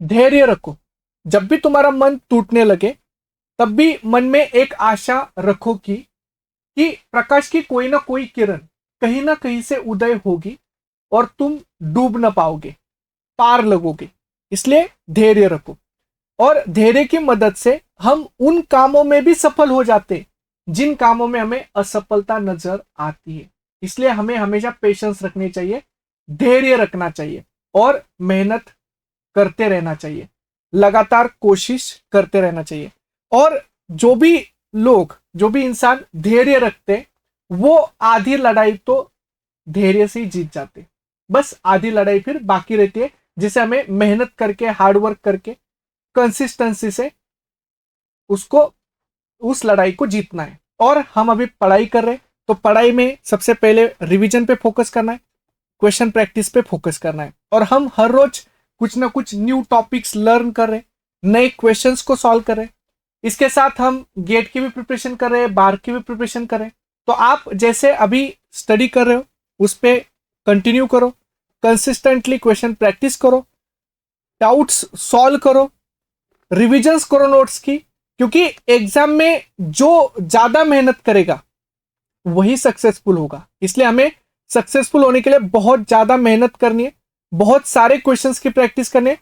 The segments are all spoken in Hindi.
धैर्य रखो। जब भी तुम्हारा मन टूटने लगे तब भी मन में एक आशा रखो कि प्रकाश की कोई ना कोई किरण कहीं ना कहीं से उदय होगी और तुम डूब ना पाओगे, पार लगोगे। इसलिए धैर्य रखो। और धैर्य की मदद से हम उन कामों में भी सफल हो जाते हैं जिन कामों में हमें असफलता नजर आती है। इसलिए हमें हमेशा पेशेंस रखनी चाहिए, धैर्य रखना चाहिए और मेहनत करते रहना चाहिए, लगातार कोशिश करते रहना चाहिए। और जो भी जो भी इंसान धैर्य रखते, वो आधी लड़ाई तो धैर्य से ही जीत जाते। बस आधी लड़ाई फिर बाकी रहती है, जिसे हमें मेहनत करके, हार्डवर्क करके, कंसिस्टेंसी से उसको उस लड़ाई को जीतना है। और हम अभी पढ़ाई कर रहे हैं, तो पढ़ाई में सबसे पहले रिवीजन पे फोकस करना है, क्वेश्चन प्रैक्टिस पे फोकस करना है। और हम हर रोज कुछ ना कुछ न्यू टॉपिक्स लर्न कर रहे हैं, नए क्वेश्चंस को सॉल्व कर रहे हैं। इसके साथ हम गेट की भी प्रिपरेशन कर रहे हैं, बार की भी प्रिपरेशन कर रहे हैं। तो आप जैसे अभी स्टडी कर रहे हो उस पर कंटिन्यू करो, कंसिस्टेंटली क्वेश्चन प्रैक्टिस करो, डाउट्स सॉल्व करो, रिविजन्स करो नोट्स की। क्योंकि एग्जाम में जो ज्यादा मेहनत करेगा वही सक्सेसफुल होगा। इसलिए हमें सक्सेसफुल होने के लिए बहुत ज्यादा मेहनत करनी है, बहुत सारे क्वेश्चंस की प्रैक्टिस करनी है,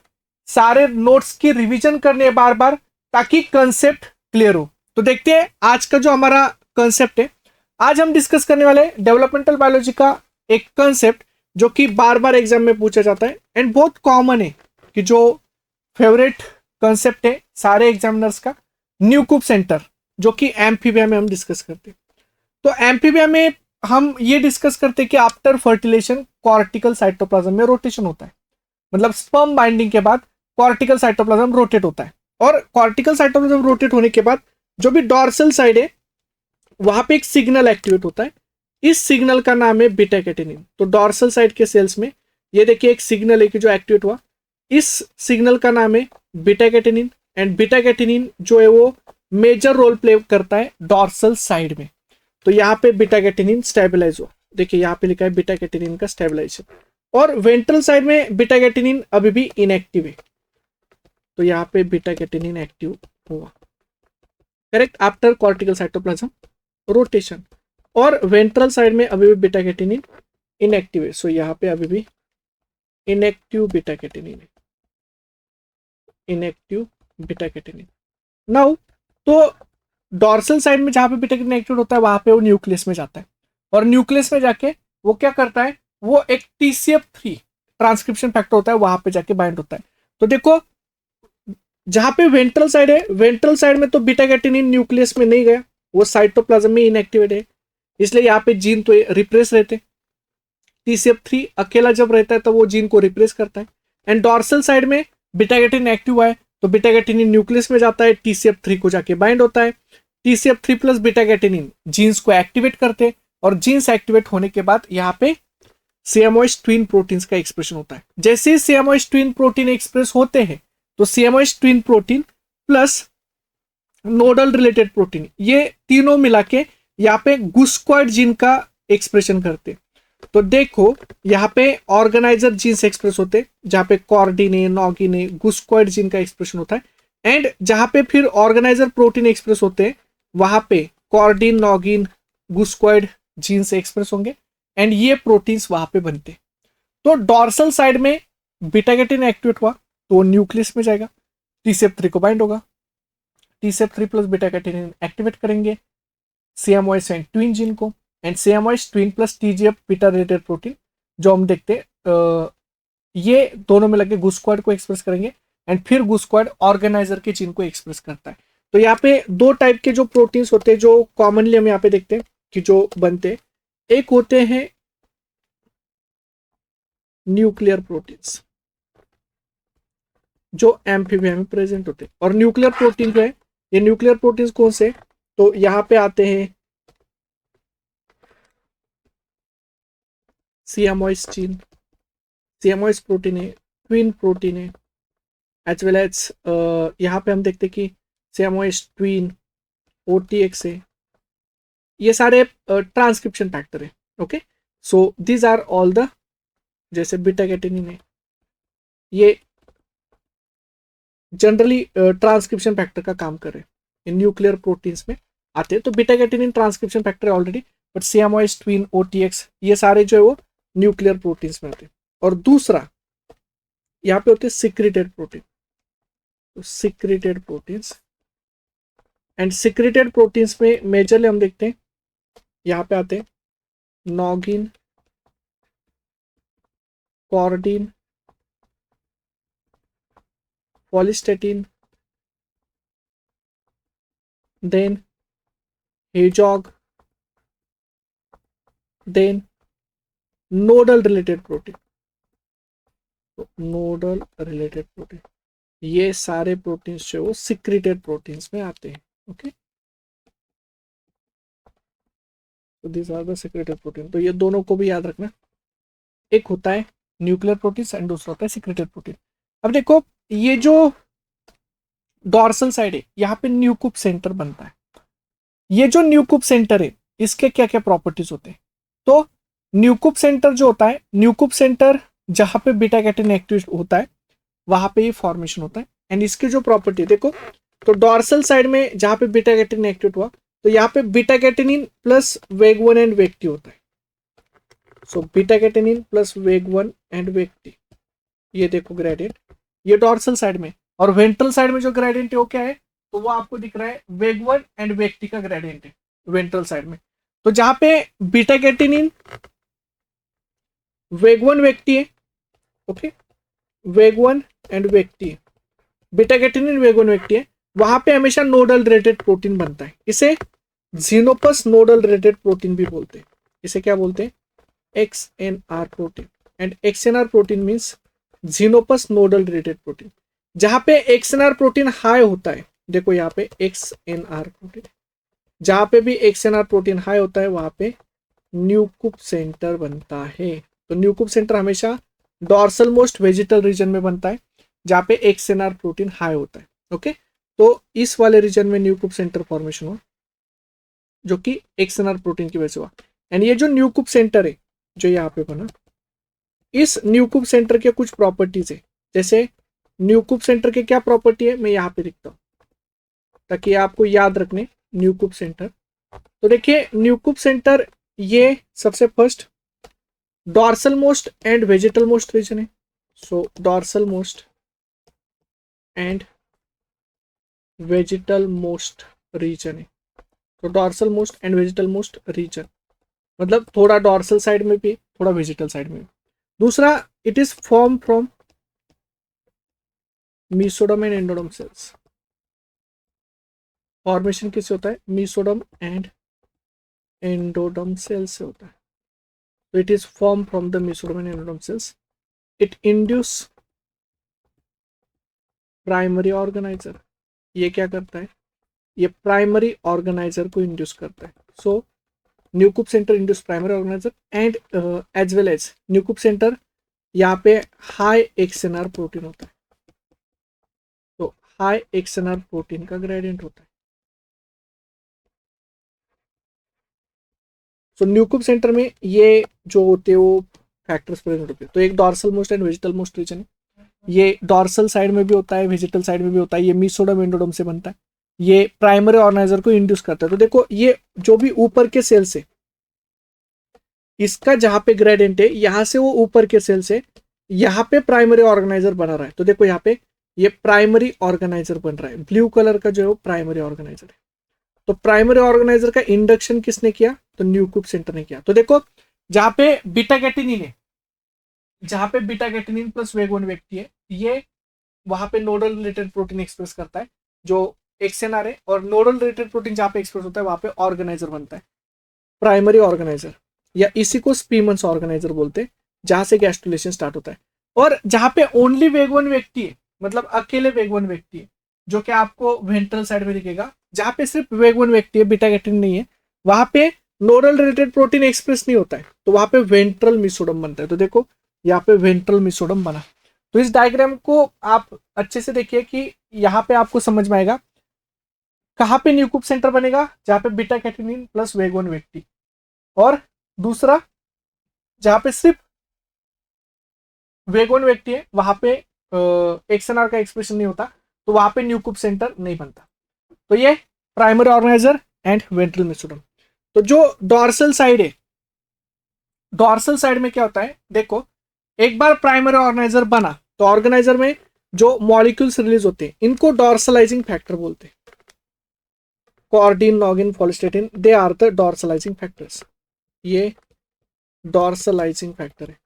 सारे नोट्स की रिवीजन करनी है बार बार, ताकि कंसेप्ट क्लियर हो। तो देखते हैं आज का जो हमारा कंसेप्ट है। आज हम डिस्कस करने वाले डेवलपमेंटल बायोलॉजी का एक कंसेप्ट जो कि बार बार एग्जाम में पूछा जाता है एंड बहुत कॉमन है, कि जो फेवरेट कंसेप्ट है सारे एग्जामिनर्स का, न्यूक्लियर सेंटर, जो कि एम्फीबिया में हम डिस्कस करते हैं। तो एम्फीबिया में हम ये डिस्कस करते हैं कि आफ्टर फर्टिलेशन कॉर्टिकल साइटोप्लाज्म में रोटेशन होता है। मतलब स्पर्म बाइंडिंग के बाद कॉर्टिकल साइटोप्लाज्म रोटेट होता है, और कॉर्टिकल साइटोप्लाज्म रोटेट होने के बाद जो भी डॉर्सल साइड है वहां पे एक सिग्नल एक्टिवेट होता है। इस सिग्नल का नाम है बीटा कैटेनिन। तो डॉर्सल साइड के सेल्स में ये देखिए एक सिग्नल है कि जो एक्टिवेट हुआ, इस सिग्नल का नाम है beta catenin. And beta catenin जो है वो मेजर रोल प्ले करता है डॉर्सल साइड में। तो यहाँ पे बीटा कैटेनिन स्टेबलाइज हुआ, देखिए यहाँ पे लिखा है बीटा कैटेनिन का स्टेबलाइजेशन। और वेंट्रल साइड में बीटा कैटेनिन अभी भी इनएक्टिव है, तो यहाँ पे बीटा कैटेनिन एक्टिव हुआ, correct, after cortical cytoplasm rotation. और वेंट्रल साइड में अभी भी बीटा कैटेनिन इनएक्टिव है, सो यहाँ पे अभी भी इनएक्टिव बीटा कैटेनिन है, इनएक्टिव बीटा कैटेनिन। नाउ तो डॉर्सल साइड में जहां पे बीटा कैटेनिन एक्टिवेट होता है वहां पे वो न्यूक्लियस में जाता है, और न्यूक्लियस में जाके वो क्या करता है, वो एक TCF3 ट्रांसक्रिप्शन फैक्टर होता है, वहां पे जाके बाइंड होता है। तो देखो जहां पे वेंट्रल साइड है, वेंट्रल साइड में तो बीटा कैटेनिन न्यूक्लियस में नहीं गया, वो साइटोप्लाज्म में इनएक्टिवेट है, इसलिए यहाँ पे जीन तो रिप्रेस रहते। TCF3 अकेला जब रहता है तो वो जीन को रिप्रेस करता है। एंड डॉर्सल साइड में बीटा कैटेनिन एक्टिव हुआ है, तो बीटा कैटेनिन न्यूक्लियस में जाता है, TCF3 को जाके बाइंड होता है। TCF3 plus beta catenin genes को एक्टिवेट करते, और जीन्स एक्टिवेट होने के बाद यहाँ पे सियामोइस ट्विन प्रोटीन्स का एक्सप्रेशन होता है। जैसे ही सियामोइस ट्विन प्रोटीन एक्सप्रेस होते हैं, तो Siamois twin protein plus nodal related protein, ये तीनों मिला के यहाँ पे गुस्क्वाड जीन का एक्सप्रेशन करते। तो देखो यहाँ पे ऑर्गेनाइजर जीन्स एक्सप्रेस होते, जहां पे कॉर्डिन है, नॉगिन है, गुस्क्वाड जीन का एक्सप्रेशन होता है। एंड जहां पे फिर ऑर्गेनाइजर प्रोटीन एक्सप्रेस होते हैं, वहां पे कॉर्डिन, नॉगिन, गुस्क्वाड जीन्स एक्सप्रेस होंगे, एंड ये प्रोटीन्स वहां पे बनते। तो डॉर्सल साइड में बीटा कैटेनिन एक्टिवेट हुआ तो न्यूक्लियस में जाएगा, TCF3 को बाइंड होगा, TCF3 plus beta catenin activate करेंगे सियामोइस एंड ट्विन जीन को, and Siamois twin plus TGF beta related protein जो हम देखते ये दोनों में लगे गुस्क्वाड को एक्सप्रेस करेंगे, एंड फिर गुस्क्वाड ऑर्गेनाइजर के जीन को एक्सप्रेस करता है। तो यहाँ पे दो टाइप के जो प्रोटीन्स होते हैं जो कॉमनली हम यहाँ पे देखते हैं कि जो बनते हैं, एक होते हैं न्यूक्लियर प्रोटीन्स जो एम्फीबिया में प्रेजेंट होते हैं। और न्यूक्लियर प्रोटीन जो है, ये न्यूक्लियर प्रोटीन्स कौन से, तो यहाँ पे आते हैं सियामोइस जीन, सियामोइस प्रोटीन है, ट्विन प्रोटीन है, एज वेल एज यहाँ पे हम देखते हैं कि सियामोइस ट्विन, OTX है, ये सारे ट्रांसक्रिप्शन फैक्टर है। Okay, so these are all the, जैसे बीटा कैटेनिन है, ये जनरली ट्रांसक्रिप्शन फैक्टर का काम कर रहे हैं, इन न्यूक्लियर प्रोटीन्स में आते हैं। तो बीटा कैटेनिन ट्रांसक्रिप्शन फैक्टर है ऑलरेडी, बट सियामोइस, ट्विन, ओटीएक्स ये सारे जो है वो न्यूक्लियर प्रोटीन्स में आते हैं। और दूसरा यहाँ पे होते हैं सिक्रेटेड प्रोटीन, तो secreted proteins, and secreted proteins में मेजरली हम देखते हैं यहाँ पे आते हैं noggin, chordin, follistatin, then hedgehog, then nodal related protein, nodal related protein, ये सारे प्रोटीन्स जो वो सिक्रेटेड प्रोटीन्स में आते हैं। ओके, तो this are the secreted protein. तो ये दोनों को भी याद रखना, एक होता है न्यूक्लियर प्रोटीन्स एंड दूसरा होता है सिक्रेटेड प्रोटीन। अब देखो ये जो डॉर्सल साइड है यहाँ पे न्यूक्लियर सेंटर बनता है। ये जो न्यूक्लियर सेंटर है इसके क्या क्या प्रॉपर्टीज होते हैं? तो न्यूक्लियर सेंटर जो होता है, न्यूक्लियर सेंटर जहां पे बीटा कैटेनिन एक्टिव होता है वहां पे ये फॉर्मेशन होता है। एंड इसकी जो प्रॉपर्टी देखो, तो डॉर्सल साइड में जहां पे बीटा कैटेनिन एक्टिव हुआ तो यहाँ पे बीटा कैटेनिन प्लस वेग 1 एंड वेग 2 होता है। सो बीटा कैटेनिन प्लस वेग 1 एंड वेग 2, ये देखो ग्रेडियंट, ये डॉर्सल साइड में। और वेंट्रल साइड में जो ग्रेडियंट है वो क्या है? तो वो आपको दिख रहा है वेग 1 एंड वेग 2 का ग्रेडियंट है वेंट्रल साइड में। तो जहां पे बीटा कैटेनिन वेग 1 वेग 2 है, ओके, वेग 1 एंड वेग 2 है, बीटा कैटेनिन वेग 1 वेग 2 है, वहां पे हमेशा नोडल रिलेटेड प्रोटीन बनता है। इसे जीनोपस नोडल रिलेटेड प्रोटीन भी बोलते हैं। इसे क्या बोलते हैं? XNR protein. And XNR protein means Xenopus nodal related protein. जहां पे XNR प्रोटीन हाई होता है, देखो यहाँ पे XNR प्रोटीन, जहां पे भी XNR प्रोटीन हाई होता है वहां पे न्यूक्लियर सेंटर बनता है। तो न्यूक्लियर सेंटर हमेशा डॉर्सल मोस्ट वेजिटल रीजन में बनता है जहां पे XNR प्रोटीन हाई होता है। ओके, तो इस वाले रीजन में न्यूक्लियर सेंटर फॉर्मेशन हुआ जो कि XNR प्रोटीन की वजह से हुआ। एंड ये जो न्यूक्लियर सेंटर है जो यहाँ पे बना, इस न्यूक्लियर सेंटर के कुछ प्रॉपर्टीज है। जैसे न्यूक्लियर सेंटर के क्या प्रॉपर्टी है मैं यहाँ पे लिखता हूँ ताकि आपको याद रखने। न्यूक्लियर सेंटर, तो देखिए न्यूक्लियर सेंटर ये सबसे first dorsal most and vegetal most region है। So dorsal most and vegetal most region है। तो dorsal most and vegetal most region मतलब थोड़ा डॉर्सल साइड में भी थोड़ा वेजिटल साइड में भी। दूसरा, it is form from mesoderm and endoderm cells. Formation किससे होता है? मीसोडम एंड एंडोडम सेल्स से होता है। तो it is form from the mesoderm and endoderm cells. It induce primary organiser. ये क्या करता है? ये प्राइमरी ऑर्गेनाइजर को इंड्यूस करता है। So nuclear centre induce primary organiser and as well as nuclear centre यहाँ पे हाई XNR प्रोटीन होता है। तो हाई XNR प्रोटीन का ग्रेडियंट होता है। सो न्यूक्लियर सेंटर में ये जो होते हैं वो फैक्टर्स प्रेजेंट होते हैं। तो एक dorsal most and vegetal most region है। ये डॉर्सल साइड में भी होता है, वेजिटल साइड में भी होता है। ये मीसोडम एंडोडम से बनता है। ये प्राइमरी ऑर्गेनाइजर को इंड्यूस करता है। तो देखो ये जो भी ऊपर के सेल से, इसका जहां पे ग्रेडियंट है यहां से वो ऊपर के सेल से यहाँ पे प्राइमरी ऑर्गेनाइजर बना रहा है। तो देखो यहाँ पे ये प्राइमरी ऑर्गेनाइजर बन रहा है। ब्लू कलर का जो है वो प्राइमरी ऑर्गेनाइजर है। तो प्राइमरी ऑर्गेनाइजर का इंडक्शन किसने किया? तो न्यूक्लियर सेंटर ने किया। तो देखो जहां पे बीटा कैटेनिन है, जहां पे बीटा कैटेनिन प्लस वेग 1 वेग 2 है, ये वहां पे नोडल रिलेटेड प्रोटीन एक्सप्रेस करता है जो XNR है। और नोडल रिलेटेड प्रोटीन जहां पे एक्सप्रेस होता है वहां पे ऑर्गेनाइजर बनता है, प्राइमरी ऑर्गेनाइजर, या इसी को स्पीमन्स ऑर्गेनाइजर बोलते हैं, जहां से गैस्ट्रुलेशन स्टार्ट होता है। और जहां पे ओनली वेग 1 व्यक्ति है, मतलब अकेले वेग 1 व्यक्ति है, जो कि आपको वेंट्रल साइड में दिखेगा, जहां पे सिर्फ वेग 1 व्यक्ति है, बीटा कैटेनिन नहीं है, वहां पे नोडल रिलेटेड प्रोटीन एक्सप्रेस नहीं होता है। तो वहां पे वेंट्रल मिसोडम बनता है। तो देखो यहाँ पे वेंट्रल मिसोडम बना। तो इस डायग्राम को आप अच्छे से देखिए कि यहाँ पे आपको समझ में आएगा कहाँ पे न्यूक्लियर सेंटर बनेगा, जहां पे बीटा कैटेनिन प्लस वेग 1 व्यक्ति, और दूसरा जहां पे सिर्फ वेग 1 व्यक्ति है वहां पे XNR का एक्सप्रेशन नहीं होता। तो वहां पे न्यूक्लिप सेंटर नहीं बनता। तो ये primary organiser and ventral mesoderm. तो जो डॉर्सल साइड है, डॉर्सल साइड में क्या होता है, देखो एक बार प्राइमरी ऑर्गेनाइजर बना तो ऑर्गेनाइजर में जो मॉलिक्यूल्स रिलीज होते हैं इनको डॉर्सलाइजिंग फैक्टर बोलते हैं। Chordin, noggin, follistatin, they are the dorsalising factors. ये डॉर्सलाइजिंग फैक्टर है।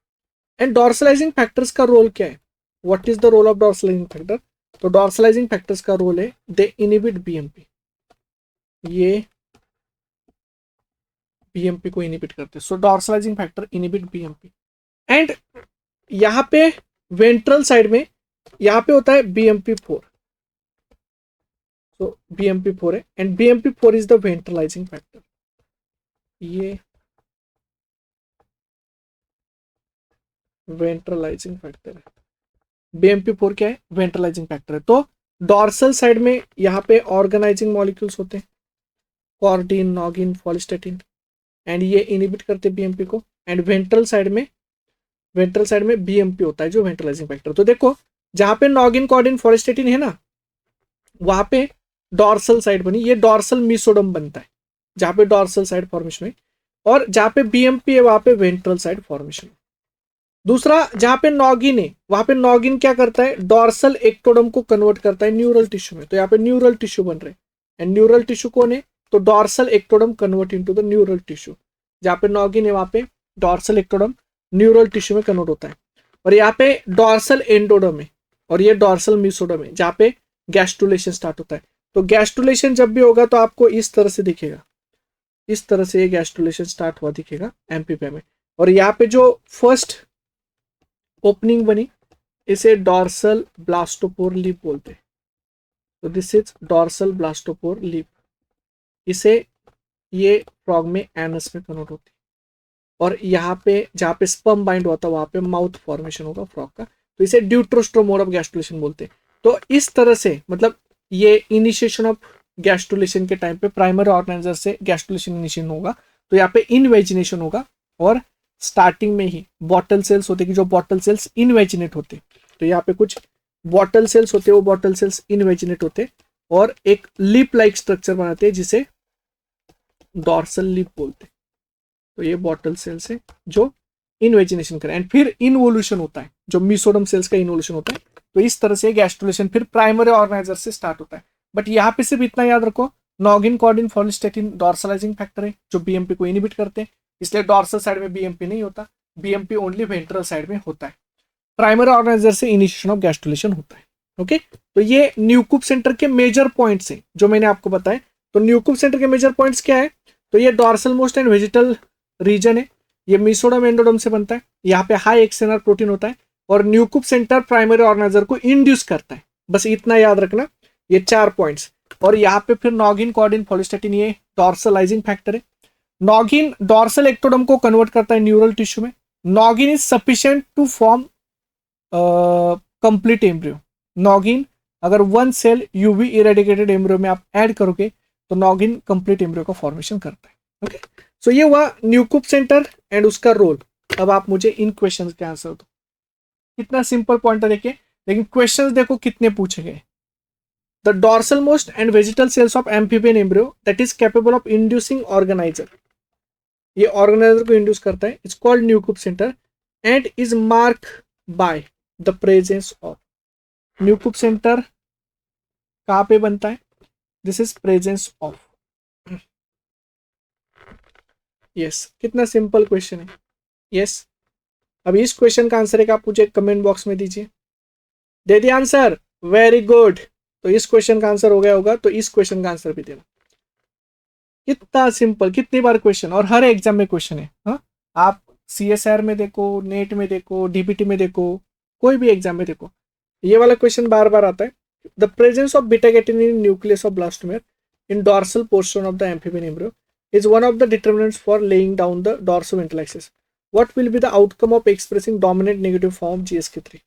एंड डॉर्सलाइजिंग फैक्टर्स का रोल क्या है, what is the role of dorsalising factor? तो डॉर्सलाइजिंग फैक्टर्स का रोल है दे इनहिबिट बीएमपी, ये बीएमपी को इनहिबिट करते हैं। So dorsalising factor inhibit BMP. And यहाँ पे वेंट्रल साइड में यहाँ पे होता है BMP4। सो BMP4 है and BMP4 is the ventralising factor. ये वेंट्रलाइजिंग फैक्टर है। BMP4 क्या है, वेंट्रलाइजिंग फैक्टर है। तो डॉर्सल साइड में यहाँ पे ऑर्गेनाइजिंग मॉलिक्यूल्स होते हैं, कॉर्डिन, नॉगिन, फॉलिस्टेटिन, एंड ये इनहिबिट करते हैं बीएमपी को। एंड वेंट्रल साइड में बीएमपी होता है जो वेंट्रलाइजिंग फैक्टर। तो देखो जहां पे नॉगिन, कॉर्डिन, फॉलिस्टेटिन है ना, वहां पे डॉर्सल साइड बनी, ये डॉर्सल मेसोडर्म बनता है जहां पे डॉर्सल साइड फॉर्मेशन हुई। और जहां पे बीएमपी है वहां पे वेंट्रल साइड फॉर्मेशन। दूसरा जहां पे नॉगिन है वहां पे नॉगिन क्या करता है, डॉर्सल एक्टोडर्म को कन्वर्ट करता है न्यूरल टिश्यू में। तो यहाँ पे न्यूरल टिश्यू बन रहे हैं। एंड न्यूरल टिश्यू कौन है, तो dorsal ectoderm convert into the neural tissue. जहाँ पे नॉगिन है वहां पे डॉर्सल एक्टोडर्म न्यूरल टिश्यू में कन्वर्ट होता है। और यहाँ पे डॉर्सल एंडोडर्म है और ये डॉर्सल मेसोडर्म है जहाँ पे गैस्ट्रुलेशन स्टार्ट होता है। तो गैस्ट्रुलेशन जब भी होगा तो आपको इस तरह से दिखेगा, इस तरह से ये गैस्ट्रुलेशन स्टार्ट हुआ दिखेगा एम्फीबिया में। और यहाँ पे जो फर्स्ट ओपनिंग बनी इसे डॉर्सल ब्लास्टोपोर लिप बोलते हैं। तो this is dorsal blastopore lip. इसे ये फ्रॉग में एनस में कन्वर्ट होती है। और यहाँ पे जहाँ पे स्पर्म बाइंड हुआ था वहां पे माउथ फॉर्मेशन होगा फ्रॉग का। तो इसे ड्यूट्रोस्ट्रो मोड ऑफ गैस्ट्रुलेशन बोलते हैं। तो इस तरह से मतलब ये इनिशिएशन ऑफ गैस्ट्रुलेशन के टाइम पे प्राइमरी ऑर्गेनाइजर से गैस्ट्रुलेशन इनिशिएशन होगा। तो यहाँ पे इनवेजिनेशन होगा और स्टार्टिंग में ही बॉटल सेल्स होते कि जो बॉटल सेल्स इनवेजिनेट होते। तो यहाँ पे कुछ बॉटल सेल्स होते, वो बॉटल सेल्स इनवेजिनेट होते और एक लिप लाइक स्ट्रक्चर बनाते हैं जिसे डॉर्सल लिप बोलते। तो ये बॉटल सेल्स है जो इनवेजिनेशन करें एंड फिर इनवोल्यूशन होता है, जो मेसोडर्म सेल्स का इनवोल्यूशन होता है। तो इस तरह से गैस्ट्रुलेशन फिर प्राइमरी ऑर्गेनाइजर से स्टार्ट होता है। बट यहाँ पे सिर्फ इतना याद रखो, नॉगिन, कॉर्डिन, फॉलिस्टेटिन डॉर्सलाइजिंग फैक्टर है जो बीएमपी को इनहिबिट करते हैं, इसलिए डॉर्सल साइड में बीएमपी नहीं होता, बीएमपी ओनली वेंट्रल साइड में होता है। प्राइमरी ऑर्गेनाइजर से इनिशिएशन ऑफ गैस्ट्रुलेशन होता है। ओके, तो ये न्यूक्लिप सेंटर के मेजर पॉइंट्स हैं जो मैंने आपको बताए। तो न्यूक्लिप सेंटर के मेजर पॉइंट्स क्या है, तो ये dorsal most and vegetal region है, ये मेसोडर्म एंडोडर्म से बनता है, यहाँ पे हाई एक्सएनआर प्रोटीन होता है और न्यूक्लिप सेंटर प्राइमरी ऑर्गेनाइजर को इंड्यूस करता है। बस इतना याद रखना, ये 4 पॉइंट्स। और यहाँ पे फिर नॉगिन, कॉर्डिन, फॉलिस्टेटिन ये डॉर्सलाइजिंग फैक्टर है। नॉगिन डॉर्सल एक्टोडर्म को कन्वर्ट करता है न्यूरल टिश्यू में। Noggin is sufficient to form complete embryo. Noggin अगर 1 सेल यूवी इरेडिकेटेड एम्ब्रियो में आप ऐड करोगे तो नॉगिन कंप्लीट एम्ब्रियो का फॉर्मेशन करता है। ओके, सो ये हुआ न्यूक्लिप सेंटर एंड उसका रोल। अब आप मुझे इन क्वेश्चंस के आंसर दो। कितना सिंपल पॉइंट है देखिए, लेकिन क्वेश्चंस देखो कितने पूछे गए। The dorsal most and vegetal cells of amphibian embryo that is capable of inducing organiser, ये ऑर्गेनाइजर को इंड्यूस करता है, it's called Nieuwkoop centre and is mark by the presence of. Nieuwkoop centre कहां पे बनता है, this is presence of. Yes, कितना सिंपल क्वेश्चन है। यस, अब इस क्वेश्चन का आंसर है कि आप मुझे कमेंट बॉक्स में दीजिए। दे दिया आंसर, वेरी गुड। तो इस क्वेश्चन का आंसर हो गया होगा, तो इस क्वेश्चन का आंसर भी देना। कितना सिंपल, कितनी बार क्वेश्चन, और हर एग्जाम में क्वेश्चन है। हाँ, आप CSR में देखो, नेट में देखो, DBT में देखो, कोई भी एग्जाम में देखो, ये वाला क्वेश्चन बार बार आता है। The presence of beta carotene in nucleus of blastomere in dorsal portion of the amphibian embryo is one of the determinants for laying down the dorsoventral axis. What will be the outcome of expressing dominant negative form GSK3?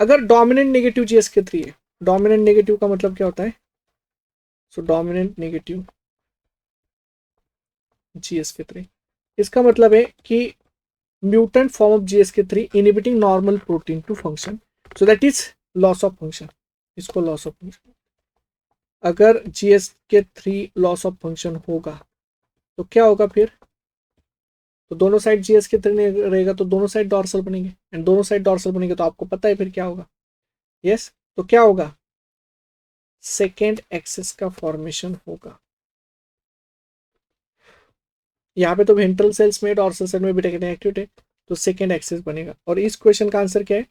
अगर dominant negative GSK3 है, dominant negative का मतलब क्या होता है, so dominant negative GSK3, इसका मतलब है कि mutant form of GSK3 inhibiting normal protein to function, so that is loss of function. इसको लॉस ऑफ फंक्शन। अगर जीएस के 3 लॉस ऑफ फंक्शन होगा तो क्या होगा फिर? तो दोनों साइड जीएस के 3 रहेगा तो दोनों साइड डॉर्सल बनेंगे, एंड दोनों साइड डॉर्सल बनेंगे तो आपको पता है फिर क्या होगा। यस, तो क्या होगा? सेकेंड एक्सिस का फॉर्मेशन होगा। यहाँ पे तो वेंट्रल सेल्स में डॉर्सल सेल में बीटा कैटिन एक्टिवेट है, तो सेकेंड एक्सिस बनेगा। और इस क्वेश्चन का आंसर क्या है?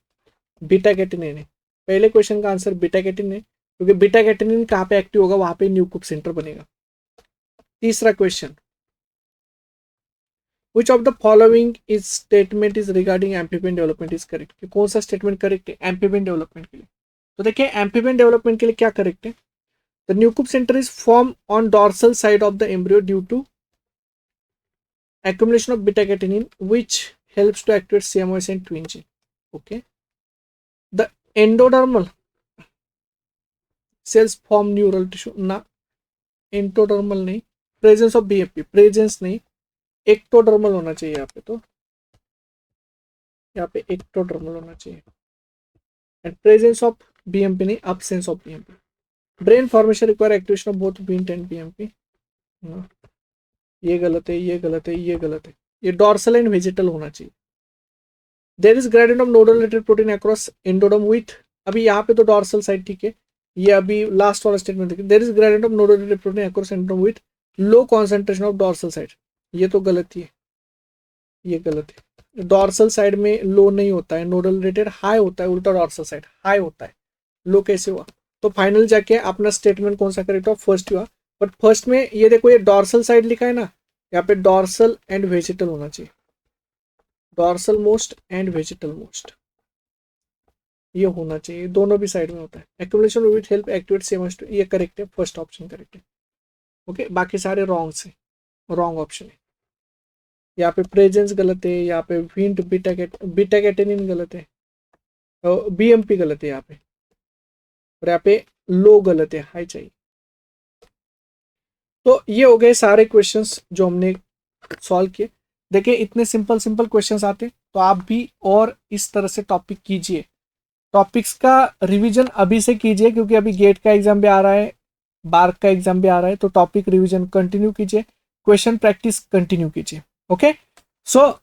बीटा कैटिनिन है। पहले क्वेश्चन का आंसर बीटा कैटिन है, क्योंकि बीटा कैटिनिन कहाँ पे एक्टिव होगा, वहां पे न्यूक्लिक सेंटर बनेगा। तीसरा question, which of the following is statement is regarding amphibian development is correct? कौन सा स्टेटमेंट करेक्ट है एम्फीबियन डेवलपमेंट के लिए? तो देखिए एम्फीबियन डेवलपमेंट के लिए क्या करेक्ट है? The Nieuwkoop centre is form on dorsal side of the embryo due to accumulation of beta catenin which helps to activate CMOS and twin gene. Okay, the endodermal cells form neural tissue ना, endodermal नहीं, presence of BMP, presence नहीं, ectodermal होना चाहिए यहाँ पे, तो यहाँ पे ectodermal होना चाहिए, and presence of BMP नहीं, absence of BMP. brain formation require activation of both Wnt and BMP. ना, ये गलत है, ये गलत है, ये गलत है, ये डॉर्सल एंड वेजिटल होना चाहिए। There is gradient of nodal related protein across endoderm with, अभी यहाँ पे तो डॉर्सल साइड ठीक है, ये अभी लास्ट वाला स्टेटमेंट देखिए, there is gradient of nodal related protein across endoderm with low concentration of dorsal side, ये तो गलत ही है, ये गलत है। डॉर्सल साइड में लो नहीं होता है, नोडल रिलेटेड हाई होता है, उल्टा डॉर्सल साइड हाई होता है, लो कैसे हुआ? तो फाइनल जाके अपना स्टेटमेंट कौन सा करेक्ट हुआ? फर्स्ट हुआ, बट फर्स्ट में ये देखो ये डॉर्सल साइड लिखा है ना, यहाँ पे डॉर्सल एंड वेजिटल होना चाहिए, dorsal most and vegetal most, ये होना चाहिए, दोनों भी साइड में होता है। Accumulation with help activate CMOS, ये करेक्ट है, फर्स्ट ऑप्शन करेक्ट है। ओके, बाकी सारे रॉन्ग से, रॉन्ग ऑप्शन है। यहाँ पे प्रेजेंस गलत है, यहाँ पे विंट बीटा कैटेनिन गलत है, BMP गलत है यहाँ पे, और यहाँ पे लो गलत है, हाई चाहिए। तो ये हो गए सारे क्वेश्चंस जो हमने सॉल्व किए। देखिए इतने सिंपल सिंपल क्वेश्चंस आते तो आप भी और इस तरह से टॉपिक कीजिए, टॉपिक्स का रिवीजन अभी से कीजिए, क्योंकि अभी गेट का एग्जाम भी आ रहा है, बार्क का एग्जाम भी आ रहा है, तो टॉपिक रिवीजन कंटिन्यू कीजिए, क्वेश्चन प्रैक्टिस कंटिन्यू कीजिए। ओके, सो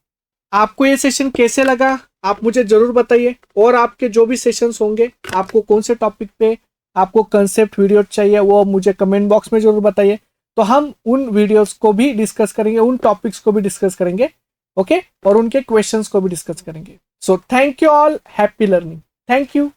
आपको ये सेशन कैसे लगा आप मुझे जरूर बताइए, और आपके जो भी सेशंस होंगे आपको कौन से टॉपिक पे आपको कंसेप्ट वीडियो चाहिए वो मुझे कमेंट बॉक्स में जरूर बताइए, तो हम उन वीडियोस को भी डिस्कस करेंगे, उन टॉपिक्स को भी डिस्कस करेंगे। ओके, और उनके क्वेश्चंस को भी डिस्कस करेंगे। So thank you all, happy learning, thank you.